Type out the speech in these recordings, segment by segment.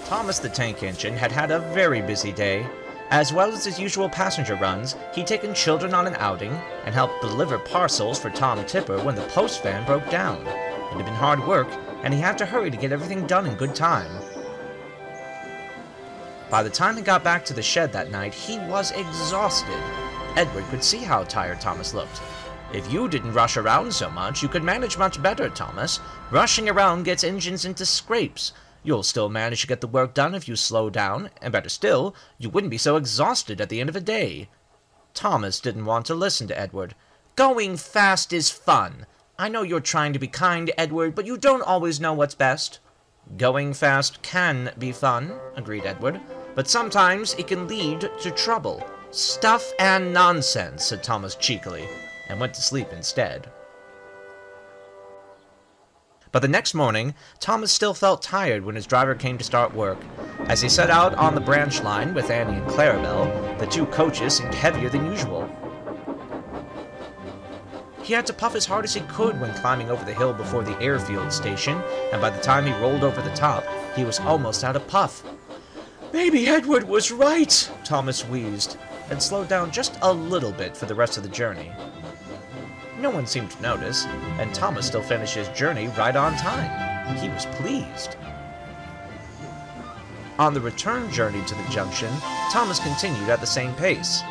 Thomas the Tank Engine had had a very busy day. As well as his usual passenger runs, he'd taken children on an outing, and helped deliver parcels for Tom Tipper when the post van broke down. It had been hard work, and he had to hurry to get everything done in good time. By the time he got back to the shed that night, he was exhausted. Edward could see how tired Thomas looked. "If you didn't rush around so much, you could manage much better, Thomas. Rushing around gets engines into scrapes. You'll still manage to get the work done if you slow down, and better still, you wouldn't be so exhausted at the end of a day." Thomas didn't want to listen to Edward. "Going fast is fun. I know you're trying to be kind, Edward, but you don't always know what's best." "Going fast can be fun," agreed Edward, "but sometimes it can lead to trouble." "Stuff and nonsense," said Thomas cheekily, and went to sleep instead. But the next morning, Thomas still felt tired when his driver came to start work. As he set out on the branch line with Annie and Clarabelle, the two coaches seemed heavier than usual. He had to puff as hard as he could when climbing over the hill before the airfield station, and by the time he rolled over the top, he was almost out of puff. "Maybe Edward was right," Thomas wheezed, and slowed down just a little bit for the rest of the journey. No one seemed to notice, and Thomas still finished his journey right on time. He was pleased. On the return journey to the junction, Thomas continued at the same pace,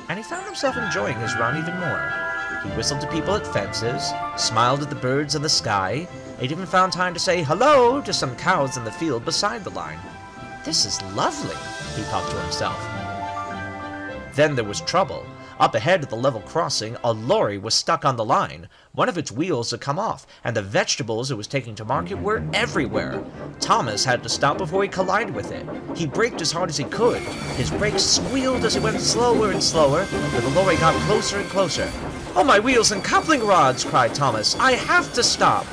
and he found himself enjoying his run even more. He whistled to people at fences, smiled at the birds in the sky, and even found time to say hello to some cows in the field beside the line. "This is lovely," he puffed to himself. Then there was trouble. Up ahead at the level crossing, a lorry was stuck on the line. One of its wheels had come off, and the vegetables it was taking to market were everywhere. Thomas had to stop before he collided with it. He braked as hard as he could. His brakes squealed as he went slower and slower, but the lorry got closer and closer. "Oh, my wheels and coupling rods!" cried Thomas. "I have to stop!"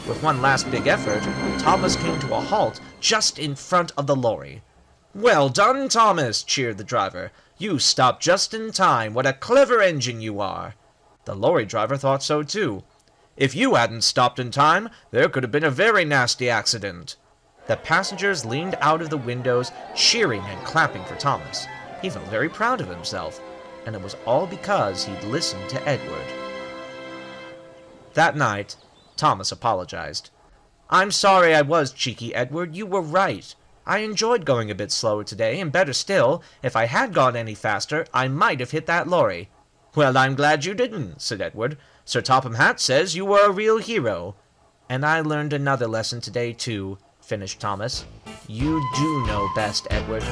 With one last big effort, Thomas came to a halt just in front of the lorry. "Well done, Thomas!" cheered the driver. "You stopped just in time. What a clever engine you are!" The lorry driver thought so too. "If you hadn't stopped in time, there could have been a very nasty accident." The passengers leaned out of the windows, cheering and clapping for Thomas. He felt very proud of himself, and it was all because he'd listened to Edward. That night, Thomas apologized. "I'm sorry I was cheeky, Edward. You were right. I enjoyed going a bit slower today, and better still, if I had gone any faster, I might have hit that lorry." "Well, I'm glad you didn't," said Edward. "Sir Topham Hatt says you were a real hero." "And I learned another lesson today, too," finished Thomas. "You do know best, Edward."